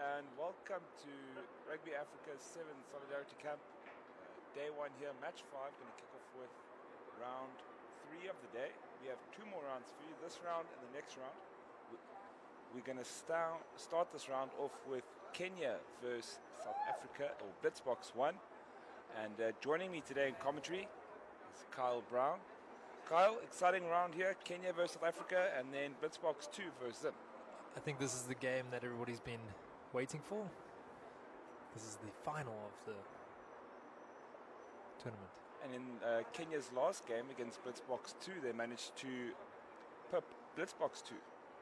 and welcome to Rugby Africa's 7th Solidarity Camp. Day 1 here, match 5, going to kick off with round 3 of the day. We have 2 more rounds for you, this round and the next round. We're going to start this round off with Kenya versus South Africa, or Blitzbox 1. And joining me today in commentary is Kyle Brown. Kyle, exciting round here, Kenya versus South Africa, and then Blitzbox 2 versus them. I think this is the game that everybody's been waiting for. This is the final of the tournament. And in Kenya's last game against Blitzbox 2, they managed to pip Blitzbox 2.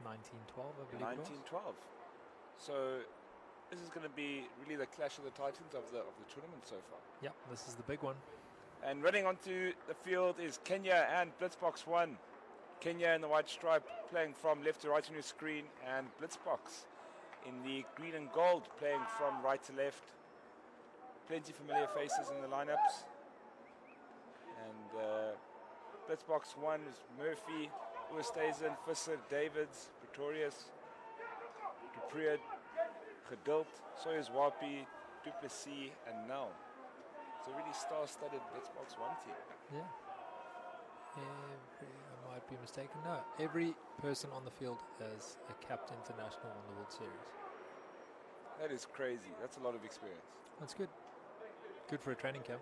1912, I believe. 1912. So this is going to be really the clash of the titans of the tournament so far. Yeah, this is the big one. And running onto the field is Kenya and Blitzbox 1. Kenya in the white stripe playing from left to right on your screen, and Blitzbox in the green and gold playing from right to left. Plenty familiar faces in the lineups. And Blitzbox 1 is Murphy, Oosthuizen, Visser, Davids, Pretorius, Dupriad, Geduld, Soyuz Wapi, Duplessis, and Nel. It's a really star-studded Blitzbox 1 team. Yeah. I might be mistaken. No, every person on the field is a capped international on the World Series. That is crazy. That's a lot of experience. That's good. Good for a training camp.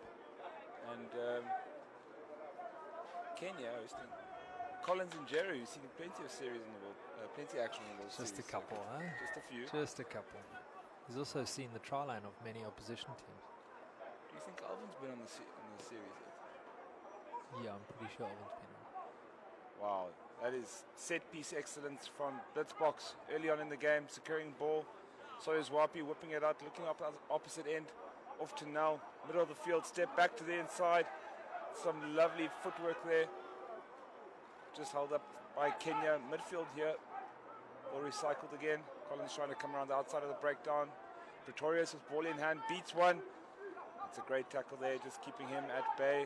And Kenya hosting Collins and Jerry, who've seen plenty of series in the world, plenty of action in the World Series. Just a couple, huh? Just a few. Just a couple. He's also seen the try line of many opposition teams. Do you think Alvin's been on the series yet? Yeah, I'm pretty sure Alvin's been on. Wow, that is set-piece excellence from Blitzbox early on in the game, securing ball. Soyuz Wapi whipping it out, looking up at the opposite end, off to Nel, middle of the field, step back to the inside. Some lovely footwork there. Just held up by Kenya. Midfield here, ball recycled again. Collins trying to come around the outside of the breakdown. Pretorius with ball in hand, beats one. It's a great tackle there, just keeping him at bay.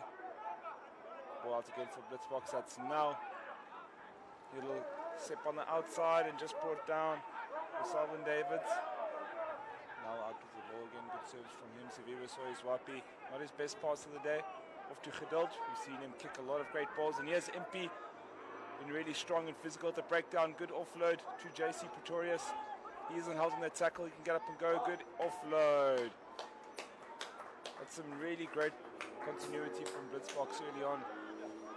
Ball out again for Blitzbox, that's Nel. Little step on the outside and just brought down for Salvin Davids. Now out with the ball again, good service from him. Severo Soyuz Wapi, not his best pass of the day. Off to Geduld, we've seen him kick a lot of great balls. And here's Impy, been really strong and physical at the breakdown. Good offload to JC Pretorius. He isn't held in that tackle, he can get up and go. Good offload. That's some really great continuity from Blitzbox early on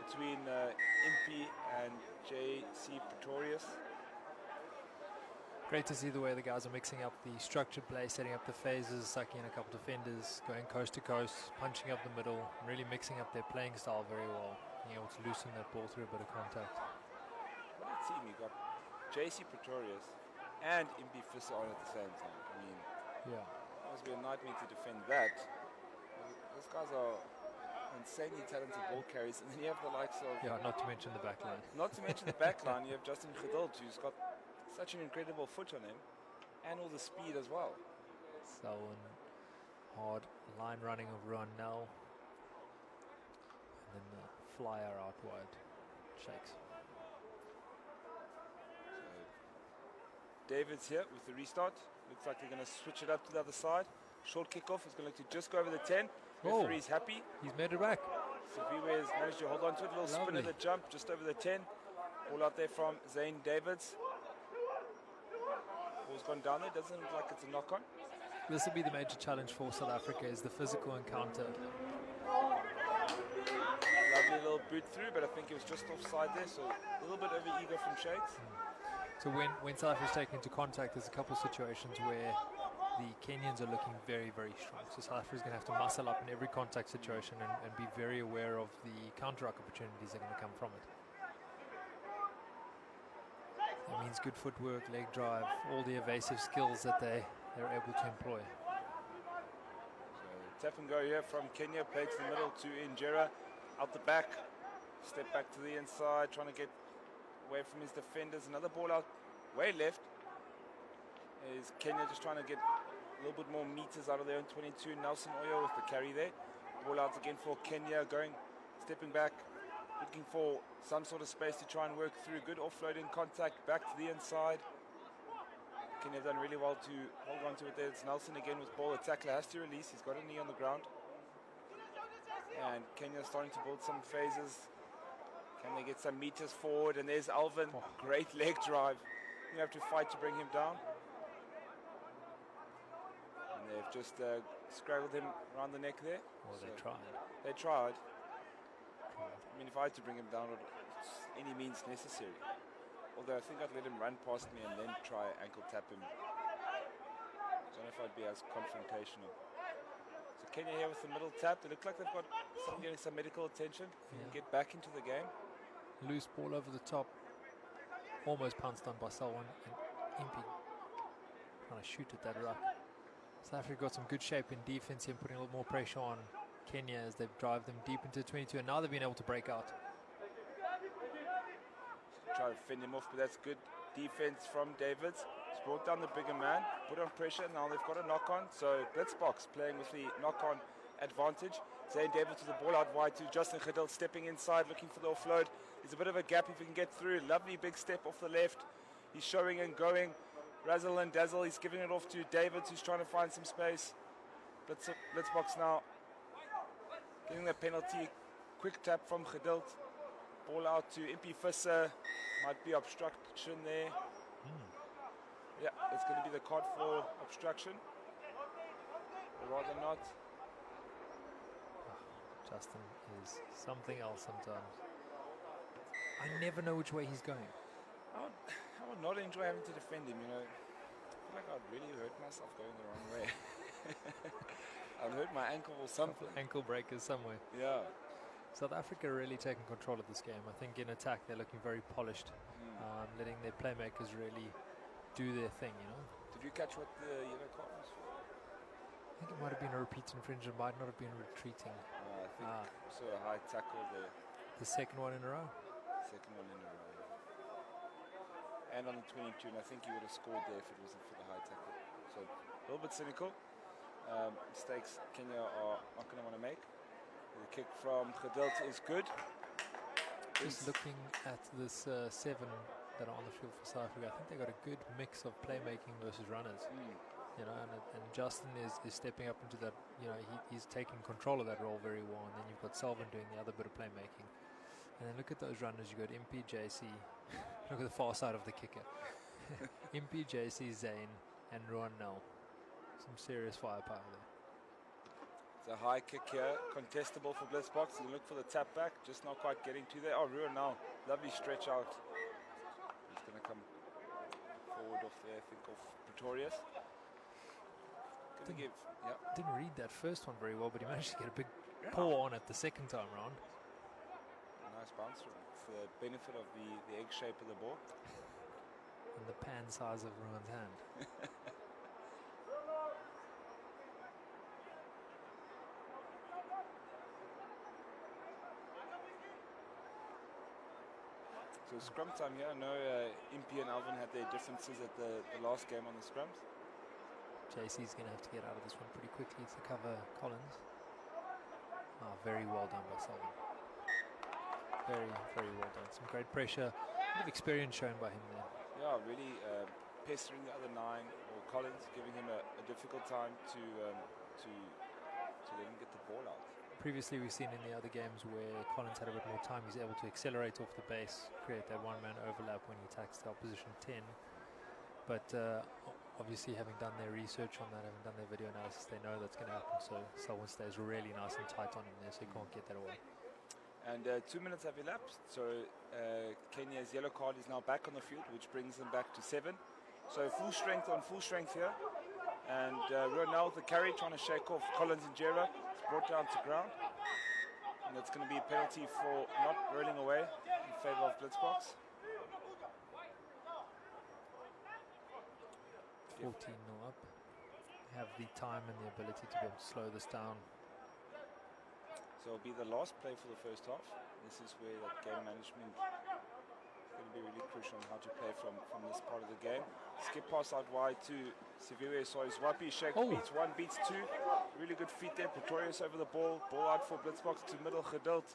between Impy and JC Pretorius. Great to see the way the guys are mixing up the structured play, setting up the phases, sucking in a couple of defenders, going coast to coast, punching up the middle, really mixing up their playing style very well, being able to loosen that ball through a bit of contact. What a team. You got JC Pretorius and Impy Visser on at the same time. I mean, yeah, it must be a nightmare to defend that. Those guys are insanely talented ball carriers, and then you have the likes of... Yeah, not to mention the back line. Not to mention the back line, you have Justin Geduld, who's got such an incredible foot on him, and all the speed as well. So, hard line running of Ron Nel, and then the flyer out wide shakes. So, David's here with the restart. Looks like they're going to switch it up to the other side. Short kickoff is going to look to just go over the 10. Referee's happy. He's made it back. Saviwe has managed to hold on to it. A little spin of the jump just over the 10. Ball out there from Zane Davids. Ball's gone down there. Doesn't look like it's a knock-on. This will be the major challenge for South Africa, is the physical encounter. Lovely little boot through, but I think it was just offside there, so a little bit over-eager from Shades. So when South Africa's taken into contact, there's a couple of situations where the Kenyans are looking very, very strong. So South Africa's going to have to muscle up in every contact situation and be very aware of the counter-ruck opportunities that are going to come from it. That means good footwork, leg drive, all the evasive skills that they're able to employ. So tap and go here from Kenya, play to the middle to Injera, out the back, step back to the inside, trying to get away from his defenders. Another ball out way left. Is Kenya just trying to get a little bit more meters out of their own 22. Nelson Oyo with the carry there. Ball out again for Kenya, stepping back, looking for some sort of space to try and work through. Good offloading contact, back to the inside. Kenya have done really well to hold on to it there. It's Nelson again with ball. The tackler has to release. He's got a knee on the ground. And Kenya starting to build some phases. Can they get some meters forward? And there's Alvin. Oh. Great leg drive. You have to fight to bring him down. And they've just scrabbled him around the neck there. Well, So they tried. They tried. I mean, if I had to bring him down, it's any means necessary. Although I think I'd let him run past me and then try ankle tap him. I don't know if I'd be as confrontational. So Kenya here with the middle tap. They look like they've got some getting some medical attention. If you can get back into the game. Loose ball over the top. Almost pounced on by Selwyn, and Impey trying to shoot at that ruck. South Africa got some good shape in defense here, putting a little more pressure on Kenya as they've drive them deep into 22, and now they've been able to break out. Try to fend him off, but that's good defense from Davids. He's brought down the bigger man, put on pressure. Now they've got a knock on. So Blitzbox playing with the knock on advantage. Zane Davids with the ball out wide to Justin Khadil stepping inside, looking for the offload. There's a bit of a gap if he can get through. Lovely big step off the left. He's showing and going. Razzle and dazzle. He's giving it off to Davids, who's trying to find some space. Blitzbox now getting the penalty. Quick tap from Khadil. Ball out to Impey Visser. Might be obstruction there. Yeah, it's going to be the card for obstruction. Or rather not. Justin is something else sometimes. I never know which way he's going. I would not enjoy having to defend him, you know. I feel like I'd really hurt myself going the wrong way. I'd hurt my ankle or something. Ankle breakers somewhere. Yeah. South Africa really taking control of this game. I think in attack they're looking very polished, letting their playmakers really do their thing, you know. Did you catch what the yellow card was for? I think it might have been a repeat infringement, might not have been retreating. I think so. A high tackle there. The second one in a row. Second one in a row. And on the 22, and I think he would have scored there if it wasn't for the high tackle. So a little bit cynical. Mistakes Kenya are not going to want to make. The kick from Khadil is good. Just looking at this 7 that are on the field for South Africa, I think they got a good mix of playmaking versus runners. You know, and Justin is stepping up into that. You know, he's taking control of that role very well. And then you've got Selvin doing the other bit of playmaking. And then look at those runners. You've got Impey, JC. Look at the far side of the kicker. Impey, JC, Zane, and Ruan Nel. Some serious firepower there. It's a high kick here, contestable for Blitzbox. You look for the tap back, just not quite getting to there. Oh, Ruan Nel, lovely stretch out. He's going to come forward off there, I think, off Pretorius. Didn't read that first one very well, but he managed to get a big paw on it the second time round. Nice bouncer for the benefit of the egg shape of the ball. And the pan size of Ruan's hand. So scrum time here. I know Impey and Alvin had their differences at the last game on the scrums. JC's going to have to get out of this one pretty quickly to cover Collins. Very well done by Selvin. Very, very well done. Some great pressure, a bit of experience shown by him there. Yeah, really pestering the other 9, or Collins, giving him a difficult time to let him get the ball out. Previously we've seen in the other games where Collins had a bit more time, he's able to accelerate off the base, create that one-man overlap when he attacks the opposition 10. But obviously having done their research on that, having done their video analysis, they know that's going to happen. So Selwyn stays really nice and tight on him there, so he can't get that away. And 2 minutes have elapsed, so Kenya's yellow card is now back on the field, which brings them back to 7. So full strength on full strength here. And Ronald, the carry, trying to shake off Collins and Jera. It's brought down to ground. And that's going to be a penalty for not rolling away in favor of Blitzbox. 14-0 up. Have the time and the ability to be able to slow this down. So it'll be the last play for the first half. This is where that game management is going to be really crucial on how to play from this part of the game. Skip pass out wide to Siviwe Soizwapi. Shake beats 1, beats 2. Really good feet there. Pretorius over the ball. Ball out for Blitzbox to middle. Khadilt.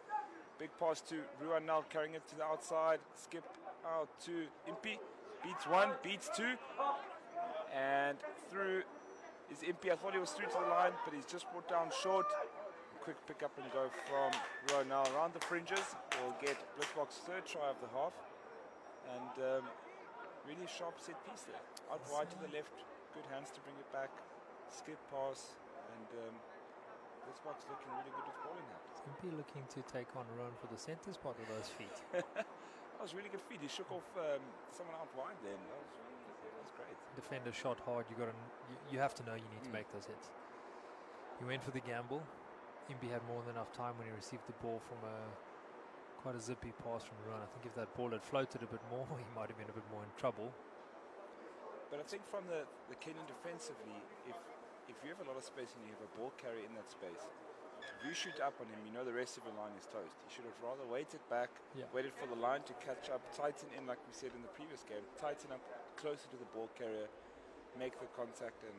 Big pass to Ruan Nel, carrying it to the outside. Skip out to Impey. Beats 1, beats 2. And through is Impey. I thought he was through to the line, but he's just brought down short. Quick pick up and go from Rowe now around the fringes. We'll get Blitzbox's third try of the half. And really sharp set piece there. Out wide to the left. Good hands to bring it back. Skip pass. And Blitzbox looking really good with ball in hand. Impey looking to take on Rowan for the centre spot with those feet. That was really good feed. He shook off someone out wide then. That was great. Defender shot hard. You have to know you need to make those hits. He went for the gamble. Impey had more than enough time when he received the ball from quite a zippy pass from Rowan. I think if that ball had floated a bit more, he might have been a bit more in trouble. But I think from the Kenyan defensively, if you have a lot of space and you have a ball carrier in that space, if you shoot up on him, you know the rest of your line is toast. You should have rather waited back, waited for the line to catch up, tighten in like we said in the previous game, tighten up closer to the ball carrier, make the contact and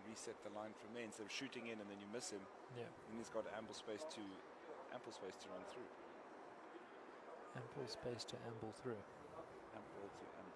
reset the line from there instead of shooting in and then you miss him. Yeah. And he's got ample space to run through. Ample space to amble through. Ample to amble.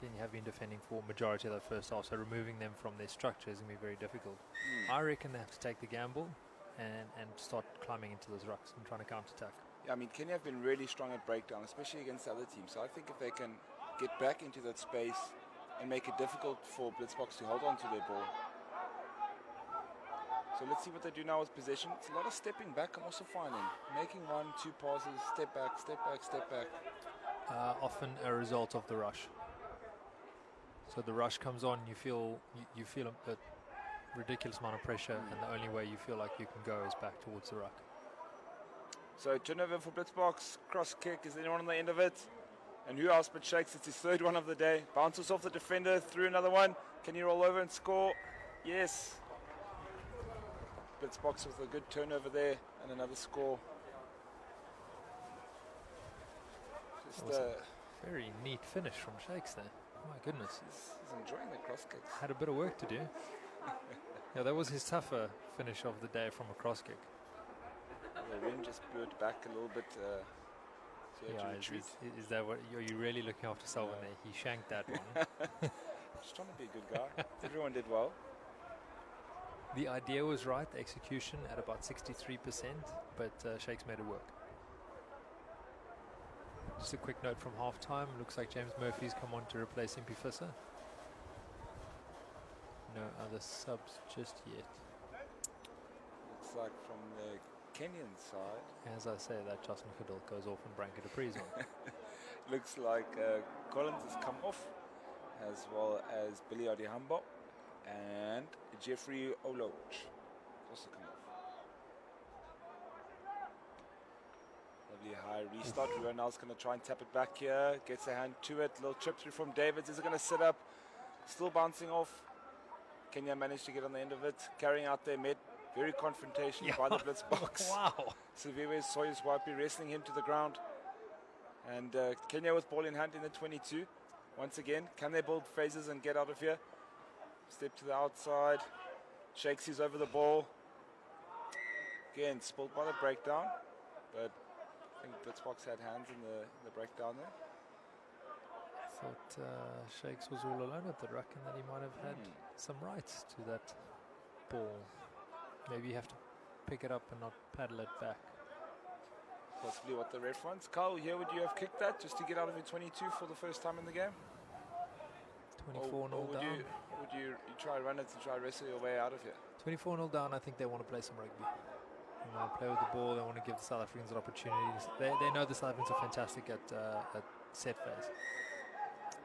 Kenya have been defending for majority of that first half, so removing them from their structure is going to be very difficult. I reckon they have to take the gamble and start climbing into those rucks and trying to counter-attack. Yeah, I mean, Kenya have been really strong at breakdown, especially against other teams. So I think if they can get back into that space and make it difficult for Blitzbox to hold on to their ball. So let's see what they do now with possession. It's a lot of stepping back I'm also finding. Making 1, 2 passes, step back, step back, step back. Often a result of the rush. So the rush comes on, you feel a ridiculous amount of pressure, and the only way you feel like you can go is back towards the ruck. So turnover for Blitzbox, cross kick, is anyone on the end of it? And who else but Shakes? It's his third one of the day. Bounces off the defender, through another one. Can he roll over and score? Yes. Blitzbox with a good turnover there and another score. Just a very neat finish from Shakes there. My goodness. He's enjoying the cross kicks. Had a bit of work to do. Yeah, that was his tougher finish of the day from a cross kick. The wind just blew it back a little bit. Is that what are you really looking after Selvan there? He shanked that one. Just trying to be a good guy. Everyone did well. The idea was right, the execution at about 63%, but Shakes made it work. Just a quick note from half-time. Looks like James Murphy's come on to replace Impey Fissa. No other subs just yet. Looks like from the Kenyan side. As I say, that Justin Fiddle goes off and Branka Dupree's on. Looks like Collins has come off, as well as Billy Adihambo and Jeffrey Oloch also come off. Lovely high restart. Ronald's going to try and tap it back here. Gets a hand to it. Little chip through from Davids. Is it going to sit up? Still bouncing off. Kenya managed to get on the end of it. Carrying out their mid. Very confrontational by the blitz box. Wow. Silviwe Soyuzwapi wrestling him to the ground. And Kenya with ball in hand in the 22. Once again, can they build phases and get out of here? Step to the outside. Shakes his over the ball. Again, spilled by the breakdown. But I think Blitzbox had hands in the breakdown there. Thought Shakes was all alone at the ruck and that he might have had some rights to that ball. Maybe you have to pick it up and not paddle it back. Possibly what the ref wants. Carl, here would you have kicked that just to get out of your 22 for the first time in the game? 24-0 down. Would you try run it and try wrestle your way out of here? 24-0 down, I think they want to play some rugby. They want to play with the ball, they want to give the South Africans an opportunity. They know the South Africans are fantastic at set phase.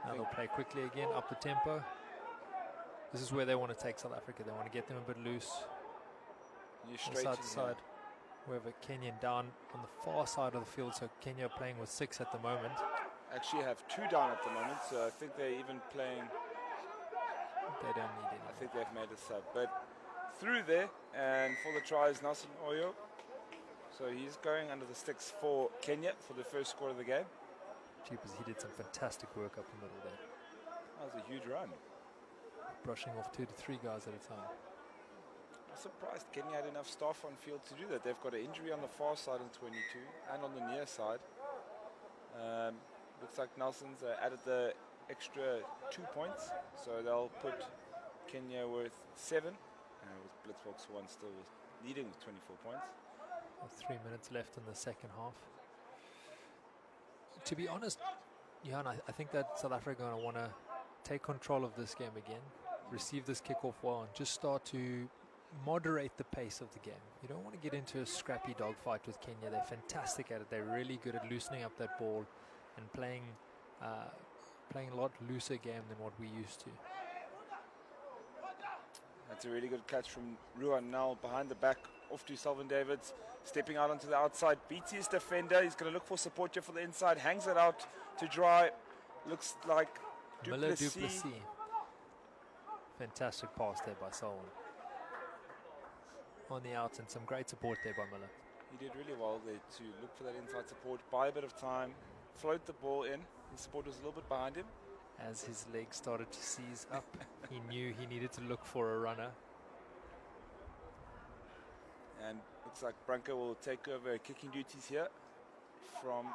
Now they'll play quickly again, up the tempo. This is where they want to take South Africa. They want to get them a bit loose. Side to side. We have a Kenyan down on the far side of the field, so Kenya are playing with 6 at the moment. Actually have 2 down at the moment, so I think they're even playing. They don't need any. I think they've made a sub, but through there, and for the try is Nelson Oyo. So he's going under the sticks for Kenya for the first score of the game. Jeepers, he did some fantastic work up the middle there. That was a huge run. Brushing off 2 to 3 guys at a time. I'm surprised Kenya had enough staff on field to do that. They've got an injury on the far side in 22 and on the near side. Looks like Nelson's added the extra 2 points, so they'll put Kenya with 7, with Blitzbox 1 still leading with 24 points. 3 minutes left in the second half. To be honest, Johan, I think that South Africa are going to want to take control of this game again, receive this kickoff well, and just start to moderate the pace of the game. You don't want to get into a scrappy dogfight with Kenya. They're fantastic at it. They're really good at loosening up that ball and playing a lot looser game than what we used to. That's a really good catch from Ruan now behind the back, off to Selvin Davids, stepping out onto the outside, beats his defender. He's going to look for support here for the inside, hangs it out to dry. Looks like Miller Duplessis. Fantastic pass there by Selwyn. On the outs, and some great support there by Miller. He did really well there to look for that inside support, buy a bit of time, float the ball in. The support was a little bit behind him. As his legs started to seize up, he knew he needed to look for a runner. And looks like Branko will take over kicking duties here from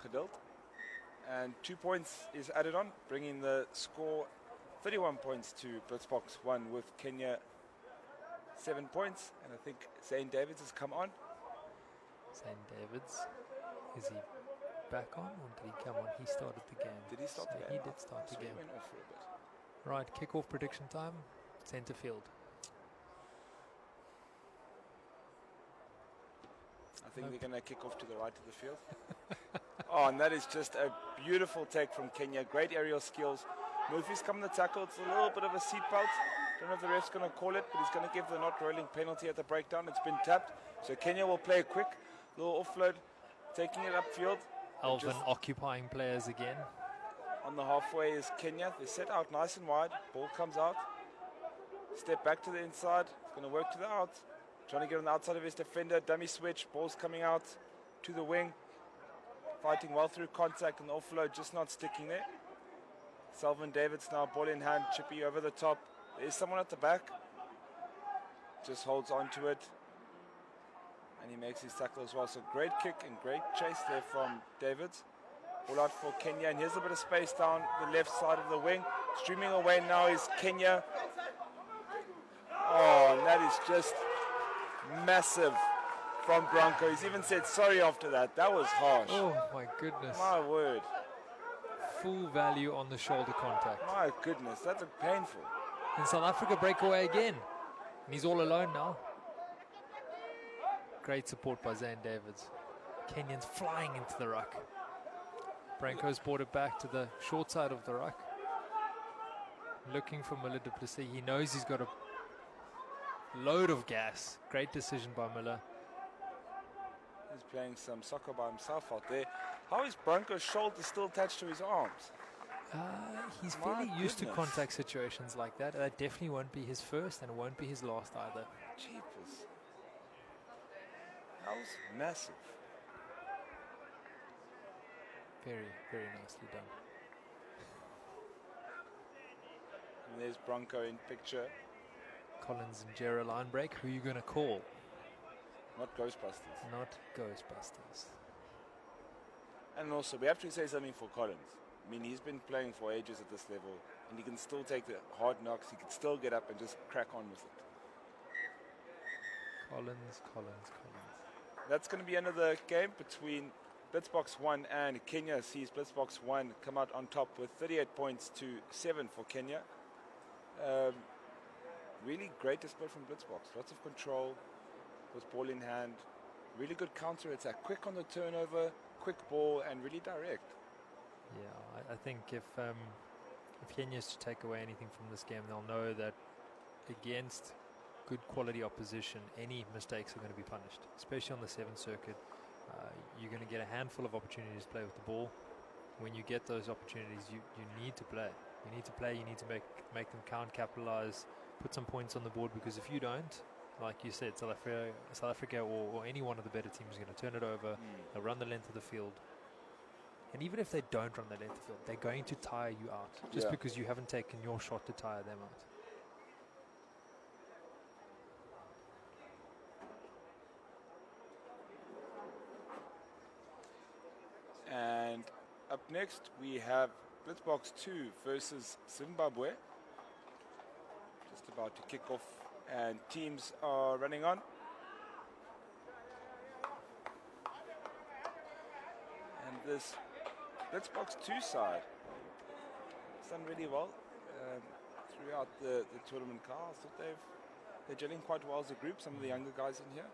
Geduld. And 2 points is added on, bringing the score 31 points to Blitzbox 1 with Kenya 7 points. And I think Zane Davids has come on. Zane Davids, is he back on or did he come on? He started the game. Did he start the game? He did start the game. Went off for a bit. Right, kickoff prediction time, centre field. I think they're going to kick off to the right of the field. Oh, and that is just a beautiful take from Kenya. Great aerial skills. Murphy's come on the tackle. It's a little bit of a seatbelt. Don't know if the ref's going to call it, but he's going to give the not rolling penalty at the breakdown. It's been tapped. So Kenya will play a quick little offload, taking it upfield. Alvin occupying players again. On the halfway is Kenya. They set out nice and wide. Ball comes out. Step back to the inside. It's going to work to the out. Trying to get on the outside of his defender. Dummy switch. Ball's coming out to the wing. Fighting well through contact and the offload, just not sticking there. Selvin Davids now ball in hand. Chippy over the top. There's someone at the back. Just holds on to it. And he makes his tackle as well. So great kick and great chase there from Davids. All out for Kenya. And here's a bit of space down the left side of the wing. Streaming away now is Kenya. Oh, and that is just massive from Branko. He's even said sorry after that. That was harsh. Oh, my goodness. My word. Full value on the shoulder contact. My goodness, that's painful. And South Africa breakaway again. And he's all alone now. Great support by Zane Davids. Kenyans flying into the ruck. Branko's brought it back to the short side of the ruck. Looking for Miller du Plessis. He knows he's got a load of gas. Great decision by Miller. He's playing some soccer by himself out there. How is Branko's shoulder still attached to his arms? He's My fairly used to goodness. contact situations like that. That definitely won't be his first and it won't be his last either. Jeepers. That was massive. Very, very nicely done. And there's Branko in picture. Collins and Jera line break. Who are you going to call? Not Ghostbusters. Not Ghostbusters. And also, we have to say something for Collins. I mean, he's been playing for ages at this level, and he can still take the hard knocks. He can still get up and just crack on with it. Collins. That's going to be another game between Blitzbox 1 and Kenya. Sees Blitzbox 1 come out on top with 38 points to 7 for Kenya. Really great display from Blitzbox. Lots of control with ball in hand. Really good counter attack. Quick on the turnover, quick ball, and really direct. Yeah, I think if Kenya is to take away anything from this game, they'll know that against good quality opposition, any mistakes are going to be punished, especially on the 7th circuit. You're going to get a handful of opportunities to play with the ball. When you get those opportunities, you need to play. You need to play, you need to make them count, capitalize, put some points on the board, because if you don't, like you said, South Africa or any one of the better teams is going to turn it over. They'll run the length of the field. And even if they don't run the length of the field, they're going to tire you out just because you haven't taken your shot to tire them out. And up next, we have Blitzbox 2 versus Zimbabwe. Just about to kick off, and teams are running on. And this Blitzbox 2 side has done really well throughout the tournament. Carl, I thought they're gelling quite well as a group, some of the younger guys in here.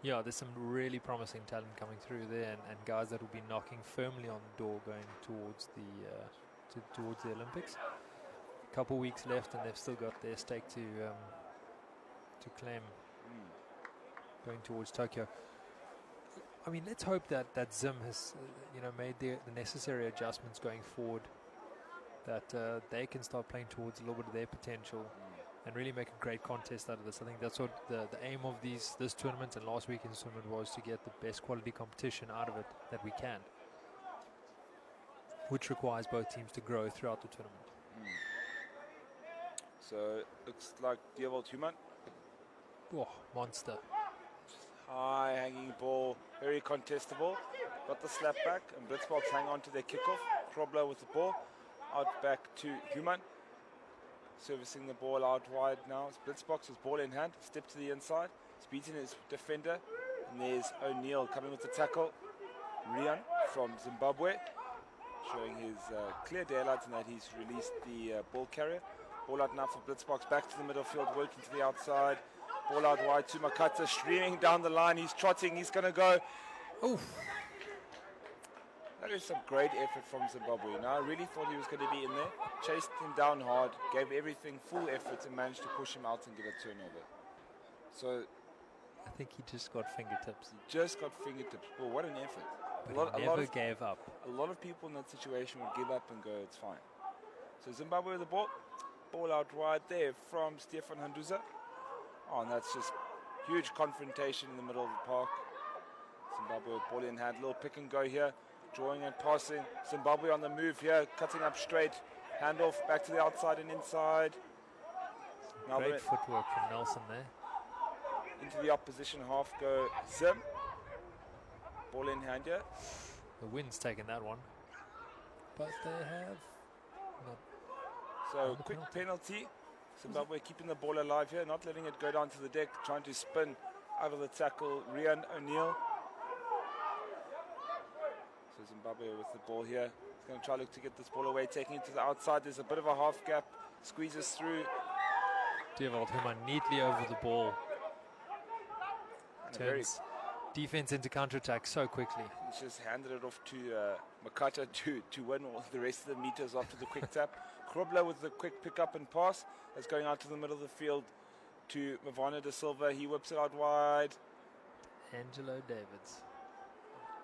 Yeah, there's some really promising talent coming through there, and guys that will be knocking firmly on the door going towards the Olympics. A couple weeks left, and they've still got their stake to claim going towards Tokyo. I mean, let's hope that Zim has made the necessary adjustments going forward, that they can start playing towards a little bit of their potential and really make a great contest out of this. I think that's what the aim of this tournament and last weekend's tournament was, to get the best quality competition out of it that we can, which requires both teams to grow throughout the tournament. So looks like Dewald Human. Oh, monster. High hanging ball, very contestable. Got the slap back, and Blitzbox hang on to their kickoff. Krobler with the ball. Out back to Human. Servicing the ball out wide now. It's Blitzbox with ball in hand. Step to the inside. He's beating his defender. And there's O'Neill coming with the tackle. Rian from Zimbabwe, showing his clear daylight in that he's released the ball carrier. Ball out now for Blitzbox. Back to the middle field, working to the outside. Ball out wide to Makata, streaming down the line. He's trotting. He's going to go. Oof. That is some great effort from Zimbabwe. Now, I really thought he was going to be in there. Chased him down hard, gave everything full effort, and managed to push him out and get a turnover. So, I think he just got fingertips. He just got fingertips. Well, what an effort. But he never gave up. A lot of people in that situation would give up and go, it's fine. So Zimbabwe with the ball. Ball out wide there from Stefan Handuza. Oh, and that's just huge confrontation in the middle of the park. Zimbabwe with ball in hand. Little pick and go here. Drawing and passing. Zimbabwe on the move here. Cutting up straight. Handoff back to the outside and inside. Now great footwork from Nelson there. Into the opposition half go Zim. Ball in hand here. The wind's taken that one. But they have not. So quick penalty. Zimbabwe keeping the ball alive here, not letting it go down to the deck, trying to spin out of the tackle. Rian O'Neill. So Zimbabwe with the ball here. He's going to try to get this ball away, taking it to the outside. There's a bit of a half gap. Squeezes through. Dewald Human neatly over the ball. defense into counter-attack so quickly. He's just handed it off to Makata to win all the rest of the meters after the quick tap. Krobler with the quick pick-up and pass. That's going out to the middle of the field to Mavano da Silva. He whips it out wide. Angelo Davids.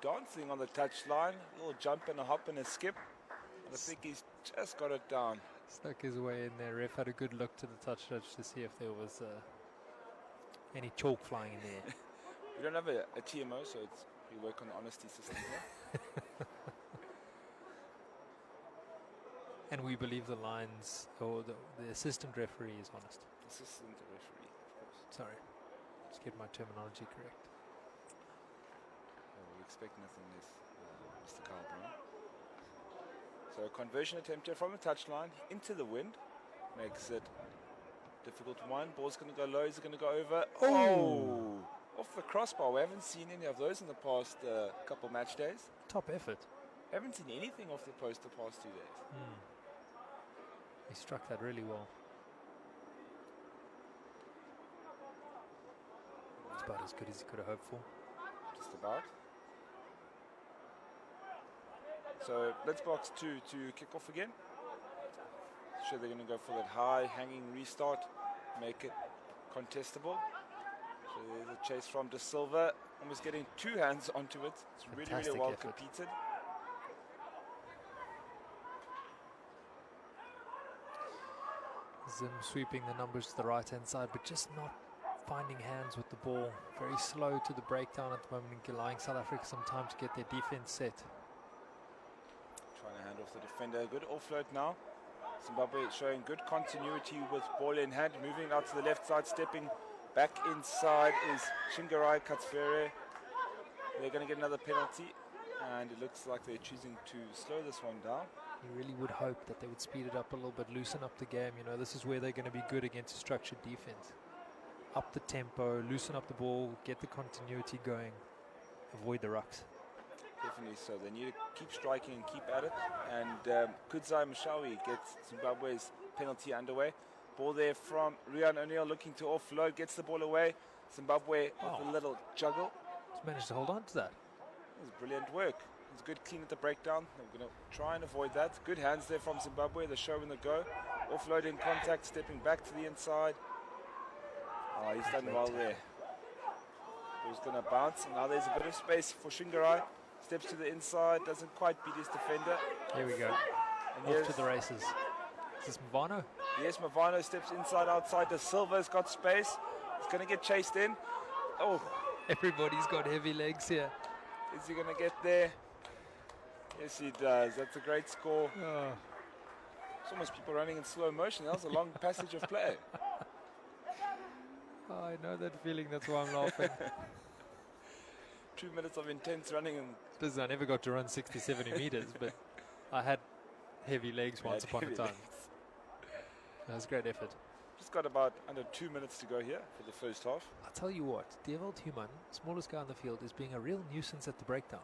Dancing on the touchline. A little jump and a hop and a skip. And I think he's just got it down. Stuck his way in there. Ref had a good look to the touch judge to see if there was any chalk flying in there. We don't have a TMO, so we work on the honesty system here. And we believe the lines, or the assistant referee is honest. Assistant referee, of course. Sorry, let's get my terminology correct. Oh, we expect nothing less, Mr. Carl Brown. So a conversion attempt here from the touchline into the wind makes it difficult one. Ball's going to go low. Is it going to go over? Oh! Off the crossbar. We haven't seen any of those in the past couple match days. Top effort. Haven't seen anything off the post the past 2 days. He struck that really well. It's about as good as he could have hoped for. Just about. So let's box 2 to kick off again. Sure, they're going to go for that high hanging restart, make it contestable. So there's a chase from Da Silva, almost getting 2 hands onto it. It's Fantastic really well effort. competed. Zim sweeping the numbers to the right hand side, but just not finding hands with the ball. Very slow to the breakdown at the moment, allowing South Africa some time to get their defense set. Trying to hand off the defender. Good offload now. Zimbabwe showing good continuity with ball in hand, moving out to the left side, stepping back inside is Shingarai Katsvere. They're going to get another penalty, and it looks like they're choosing to slow this one down. You really would hope that they would speed it up a little bit, loosen up the game. You know, this is where they're going to be good against a structured defense. Up the tempo, loosen up the ball, get the continuity going, avoid the rucks. Definitely so. They need to keep striking and keep at it. And Kudzai Mashawi gets Zimbabwe's penalty underway. Ball there from Rian O'Neill looking to offload, gets the ball away. Zimbabwe with a little juggle. He's managed to hold on to that. It was brilliant work. It's good clean at the breakdown. They're going to try and avoid that. Good hands there from Zimbabwe. The show and the go. Offloading contact, stepping back to the inside. Oh, he's done well there. Ball's going to bounce. And now there's a bit of space for Shingarai. Steps to the inside. Doesn't quite beat his defender. Here we go. And off to the races. Is this Mavano? Yes, Mavano steps inside, outside. Da Silva's got space. He's going to get chased in. Oh. Everybody's got heavy legs here. Is he going to get there? Yes, he does. That's a great score. Oh. It's almost people running in slow motion. That was a long passage of play. Oh, I know that feeling. That's why I'm laughing. 2 minutes of intense running. And I never got to run 60, 70 meters, but I had heavy legs once upon a time. That was great effort. Just got about under 2 minutes to go here for the first half. I'll tell you what, Dewald Human, smallest guy on the field, is being a real nuisance at the breakdown.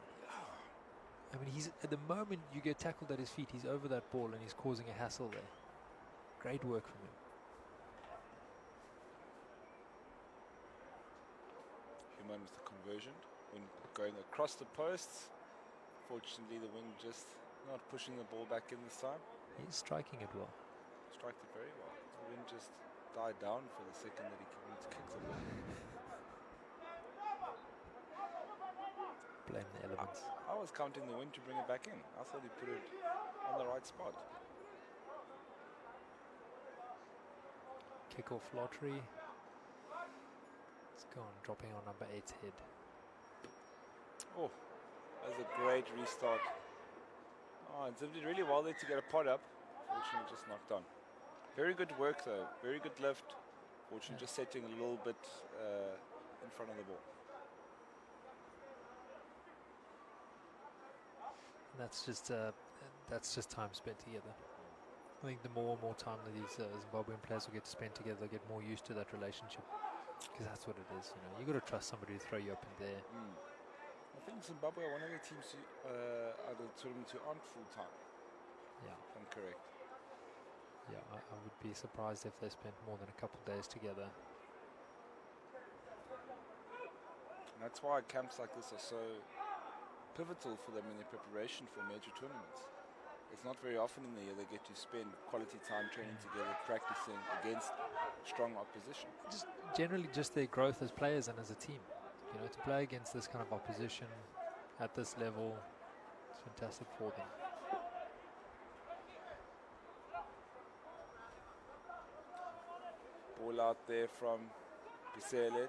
I mean, he's at the moment you get tackled at his feet, he's over that ball and he's causing a hassle there. Great work from him. Human with the conversion. When going across the posts, fortunately the wind just not pushing the ball back in this time. He's striking it well. Striked it very well. The wind just died down for the second that he came to kick the ball. Blame the elements. I was counting the wind to bring it back in. I thought he put it on the right spot. Kick-off lottery. It's gone, dropping on number 8's head. Oh, that's a great restart. Oh, and Zim did really well there to get a pot up. Fortunately, just knocked on. Very good work though. Very good lift. Fortunately, just setting a little bit in front of the ball. And that's just time spent together. I think the more and more time that these Zimbabwean players will get to spend together, they'll get more used to that relationship. Because that's what it is, you know. You've got to trust somebody to throw you up in there. I think Zimbabwe are one of the teams who are the tournament who aren't full-time. Yeah. If I'm correct. Yeah, I would be surprised if they spent more than a couple of days together. And that's why camps like this are so pivotal for them in their preparation for major tournaments. It's not very often in the year they get to spend quality time training together, practicing against strong opposition. Just generally just their growth as players and as a team. You know, to play against this kind of opposition at this level, it's fantastic for them. Ball out there from Bisele,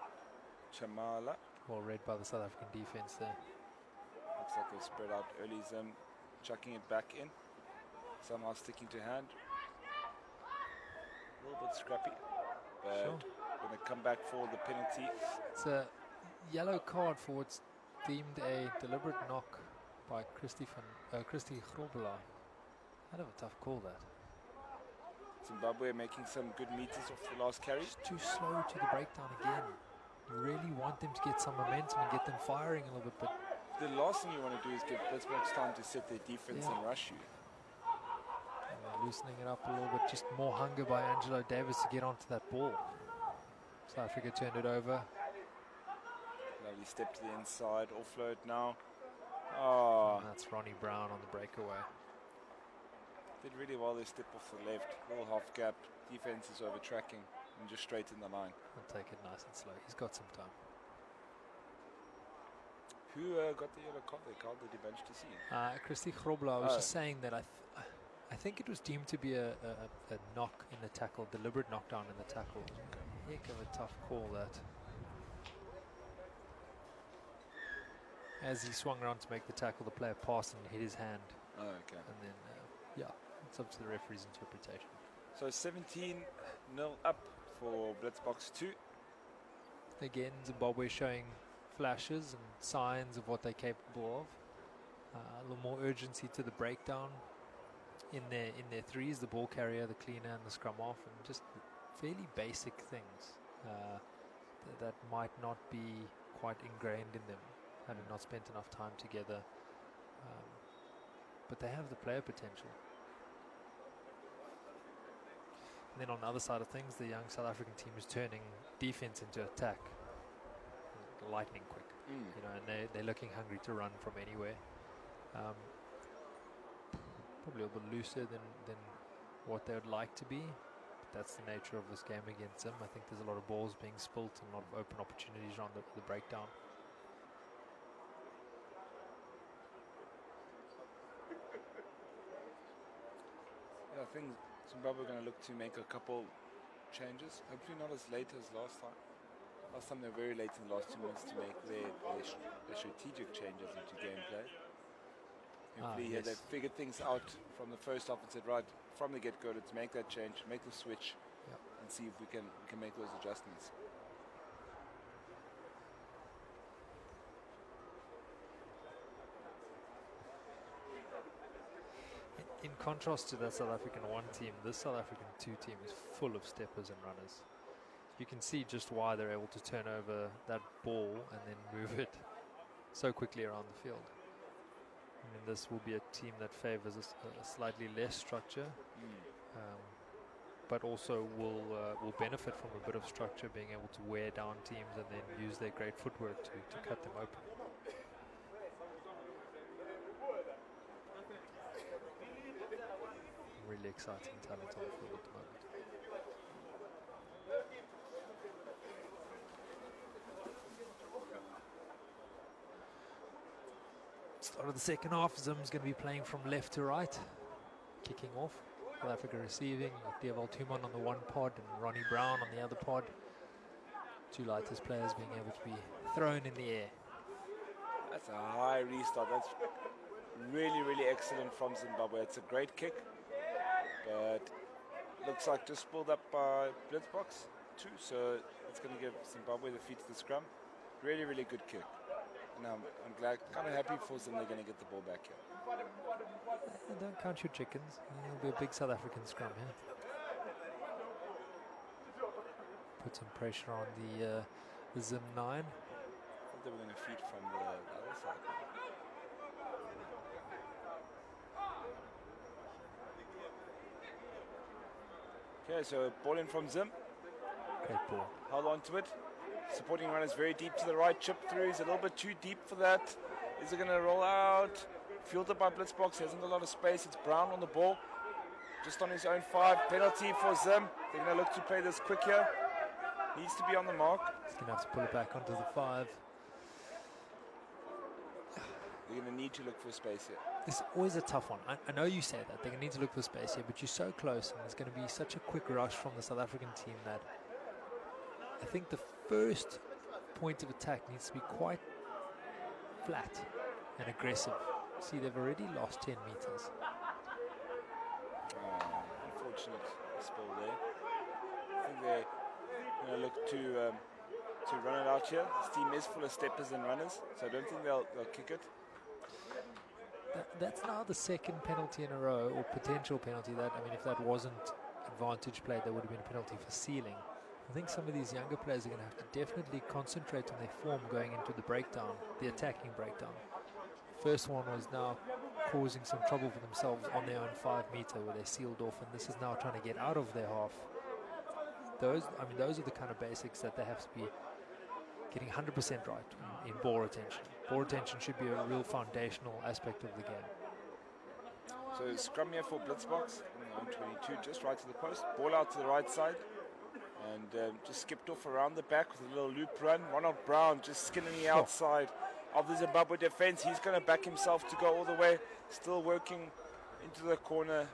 Chamala. Well read by the South African defense there. Looks like they've spread out early. Zim chucking it back in. Somehow sticking to hand. A little bit scrappy. But going to come back for the penalty. It's a yellow card for what's deemed a deliberate knock by Christy Grobbelaar. Kind of a tough call, that. Zimbabwe making some good meters off the last carry. Just too slow to the breakdown again. You really want them to get some momentum and get them firing a little bit, but the last thing you want to do is give Blitzboks time to set their defense and rush you. Loosening it up a little bit, just more hunger by Angelo Davis to get onto that ball. South Africa turned it over. Lovely step to the inside, offload now. Oh, and that's Ronnie Brown on the breakaway. Did really well, they step off the left, little half gap, defense is over tracking and just straight in the line. He'll take it nice and slow, he's got some time. Who got the yellow card there, Carl? Did you manage to see? Christy Grobbelaar. I was just saying that I think it was deemed to be a knock in the tackle, deliberate knockdown in the tackle. Heck of a tough call, that. As he swung around to make the tackle, the player passed and hit his hand. Oh, okay. And then, it's up to the referee's interpretation. So 17-0 up for Blitzboks 2. Again, Zimbabwe showing flashes and signs of what they're capable of. A little more urgency to the breakdown in their threes, the ball carrier, the cleaner, and the scrum off, and just fairly basic things that might not be quite ingrained in them, having not spent enough time together. But they have the player potential. And then on the other side of things, the young South African team is turning defense into attack, lightning quick. You know, and they're looking hungry to run from anywhere. Probably a little bit looser than what they would like to be. But that's the nature of this game against them. I think there's a lot of balls being spilt and a lot of open opportunities around the breakdown. Yeah, I think Zimbabwe are going to look to make a couple changes. Hopefully not as late as last time. Last time they were very late in the last 2 minutes to make their strategic changes into gameplay. Hopefully they figured things out from the first half and said, right, from the get-go, let's make that change, make the switch, and see if we can make those adjustments. In contrast to that South African 1 team, this South African 2 team is full of steppers and runners. You can see just why they're able to turn over that ball and then move it so quickly around the field. I mean, this will be a team that favors a slightly less structure, but also will benefit from a bit of structure, being able to wear down teams and then use their great footwork to cut them open. Really exciting talent on the field at the moment. Start of the second half, Zim's going to be playing from left to right, kicking off. South Africa receiving, Deval Tuman on the one pod and Ronnie Brown on the other pod. Two lightest players being able to be thrown in the air. That's a high restart. That's really, really excellent from Zimbabwe. It's a great kick, but looks like just pulled up by Blitzboks 2, so it's going to give Zimbabwe the feet to the scrum. Really, really good kick. And I'm glad, kind of happy for them they're going to get the ball back here. Don't count your chickens. It'll be a big South African scrum here. Put some pressure on the Zim 9. I thought they were going to feed from the other side. Okay, so ball in from Zim. Great ball. Hold on to it. Supporting runners very deep to the right. Chip through. He's a little bit too deep for that. Is it going to roll out? Fielded by Blitzbox. Hasn't got a lot of space. It's Brown on the ball. Just on his own 5. Penalty for Zim. They're going to look to play this quick here. Needs to be on the mark. He's going to have to pull it back onto the 5. They're going to need to look for space here. It's always a tough one. I know you say that. They're going to need to look for space here, but you're so close, and there's going to be such a quick rush from the South African team that I think the first point of attack needs to be quite flat and aggressive. See, they've already lost 10 meters. Unfortunate spill there. I think they're going to look to run it out here. This team is full of steppers and runners, so I don't think they'll kick it. That's now the second penalty in a row, or potential penalty. That, I mean, if that wasn't advantage play, there would have been a penalty for sealing. I think some of these younger players are going to have to definitely concentrate on their form going into the breakdown, the attacking breakdown. First one was now causing some trouble for themselves on their own 5 meter where they sealed off, and this is now trying to get out of their half. Those are the kind of basics that they have to be getting 100% right in ball retention. Ball retention should be a real foundational aspect of the game. So scrum here for Blitzbox on 22, just right to the post. Ball out to the right side. And just skipped off around the back with a little loop run. Ronald Brown just skinning the outside of the Zimbabwe defense. He's going to back himself to go all the way. Still working into the corner.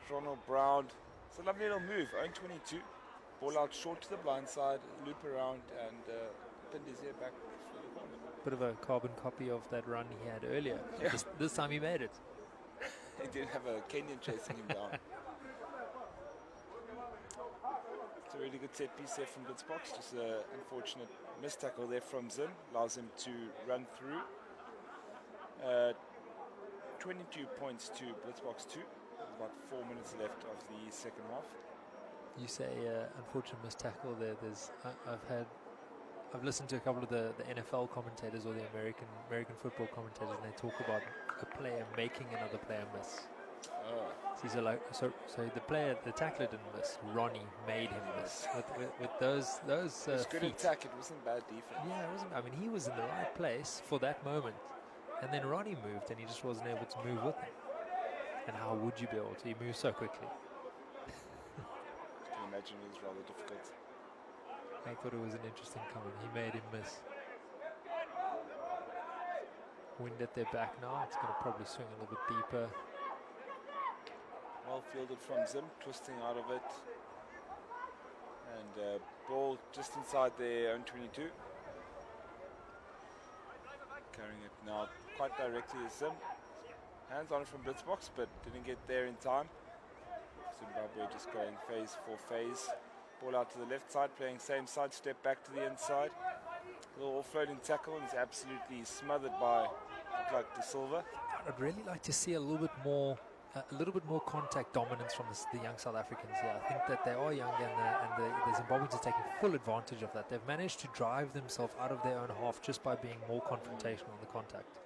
Ronald Brown. It's a lovely little move. Own 22. Ball out short to the blind side. Loop around and pinned his ear back for the corner. Bit of a carbon copy of that run he had earlier. Yeah. This time he made it. He did have a Kenyan chasing him down. It's a really good set piece there from Blitzbox. Just an unfortunate missed tackle there from Zim. Allows him to run through. 22 points to Blitzbox 2. About 4 minutes left of the second half. You say unfortunate missed tackle there. I've listened to a couple of the NFL commentators or the American football commentators, and they talk about a player making another player miss. So the tackler didn't miss. Ronnie made him miss with those. It was good feet. attack. It wasn't bad defense. Yeah, it wasn't. I mean, he was in the right place for that moment, and then Ronnie moved, and he just wasn't able to move with him. And how would you be able to? He moved so quickly. I can imagine it was rather difficult. I thought it was an interesting comment. He made him miss. Wind at their back now. It's going to probably swing a little bit deeper. Well fielded from Zim, twisting out of it. And ball just inside their own 22. Carrying it now quite directly to Zim. Hands on it from Blitzbox, but didn't get there in time. Zimbabwe just going phase for phase. Ball out to the left side, playing same side, step back to the inside. A little offloading tackle, and he's absolutely smothered by De Silva. I'd really like to see a little bit more contact dominance from the young South Africans here. I think that they are young, and the Zimbabweans are taking full advantage of that. They've managed to drive themselves out of their own half just by being more confrontational on the contact.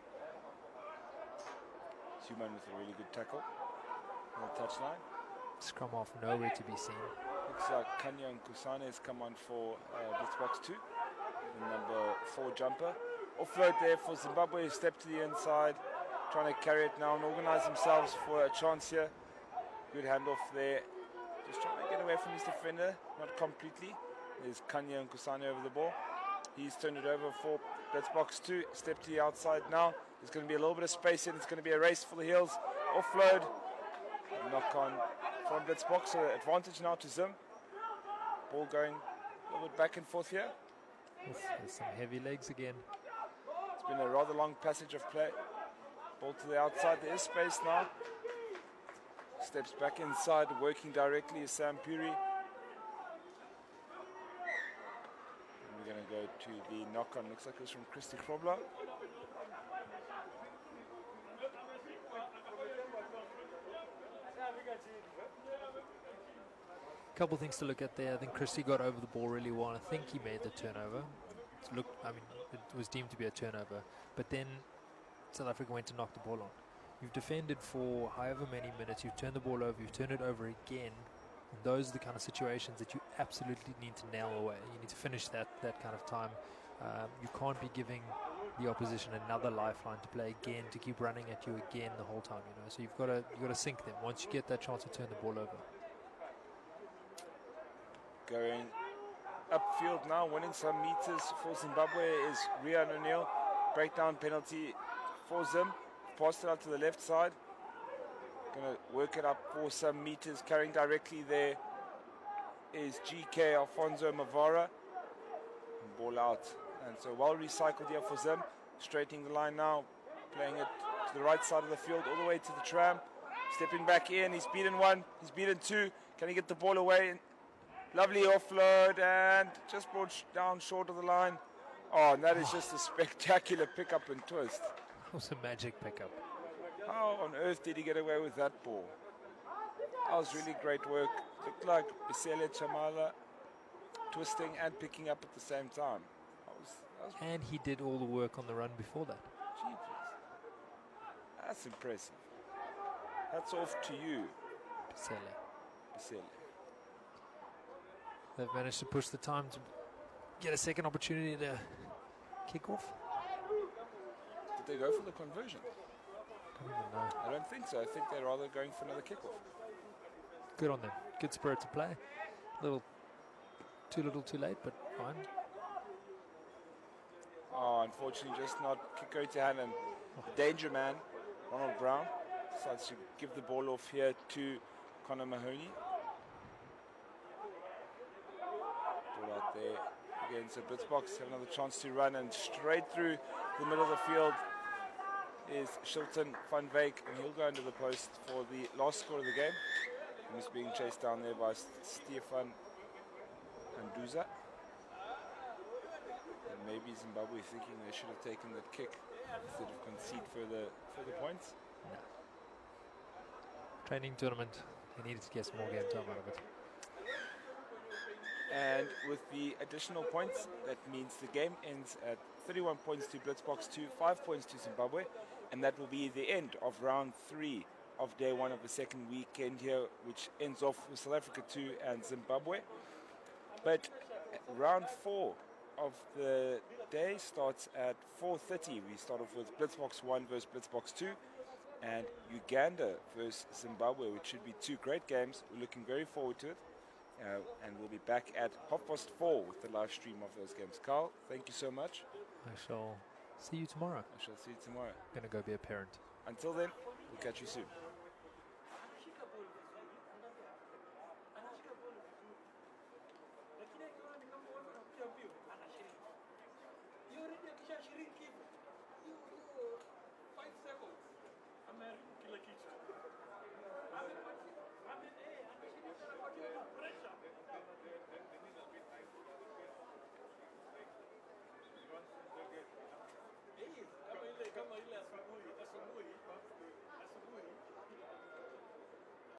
Human with a really good tackle on the touchline. Scrum off, nowhere to be seen. Looks like Kanya Kusane has come on for Blitzbox 2. The number 4 jumper. Offload there for Zimbabwe, step to the inside. Trying to carry it now and organize themselves for a chance here. Good handoff there. Just trying to get away from his defender. Not completely. There's Kanya Kusane over the ball. He's turned it over for Blitzbox 2. Step to the outside now. There's going to be a little bit of space in. It's going to be a race for the heels. Offload. Knock on from Blitzbox. So advantage now to Zim. Ball going a little bit back and forth here. There's some heavy legs again. It's been a rather long passage of play. Ball to the outside. There is space now. Steps back inside. Working directly is Sam Puri. And we're going to go to the knock-on. Looks like it was from Christy Krobler. Couple things to look at there. I think Christie got over the ball really well. I think he made the turnover. It was deemed to be a turnover. But then South Africa went to knock the ball on. You've defended for however many minutes. You've turned the ball over. You've turned it over again. And those are the kind of situations that you absolutely need to nail away. You need to finish that kind of time. You can't be giving the opposition another lifeline to play again, to keep running at you again the whole time. So you've got to sink them once you get that chance to turn the ball over. Going upfield now, winning some meters for Zimbabwe is Rian O'Neill. Breakdown penalty for Zim. Passed it out to the left side. Going to work it up for some meters. Carrying directly there is GK Alfonso Mavara. Ball out. And so well recycled here for Zim. Straightening the line now. Playing it to the right side of the field, all the way to the tram. Stepping back in. He's beaten one. He's beaten two. Can he get the ball away? Lovely offload and just brought down short of the line. Oh, and that is just a spectacular pickup and twist. That was a magic pickup. How on earth did he get away with that ball? That was really great work. Looked like Bisele Chamala twisting and picking up at the same time. That was and he did all the work on the run before that. Jeepers. That's impressive. Hats off to you, Bisele. They've managed to push the time to get a second opportunity to kick off. Did they go for the conversion? I don't even know. I don't think so. I think they're rather going for another kickoff. Good on them. Good spirit to play. Too little too late, but fine. Oh, unfortunately just not Kiko to hand, and the danger man, Ronald Brown, decides to give the ball off here to Connor Mahoney. Ball out there again, so Blitzbox have another chance to run, and straight through the middle of the field is Shilton van Wyk, and he'll go under the post for the last score of the game. And he's being chased down there by Stefan Anduza. And maybe Zimbabwe thinking they should have taken that kick instead of concede further points. No. Training tournament, he needed to get some more game time out of it. And with the additional points, that means the game ends at 31 points to Blitzbox 2, 5 points to Zimbabwe, and that will be the end of round 3 of day 1 of the second weekend here, which ends off with South Africa 2 and Zimbabwe. But round 4 of the day starts at 4:30. We start off with Blitzbox 1 versus Blitzbox 2, and Uganda versus Zimbabwe, which should be 2 great games. We're looking very forward to it. And we'll be back at 4:30 with the live stream of those games. Carl, thank you so much. I shall see you tomorrow. I shall see you tomorrow. I'm going to go be a parent. Until then, we'll catch you soon.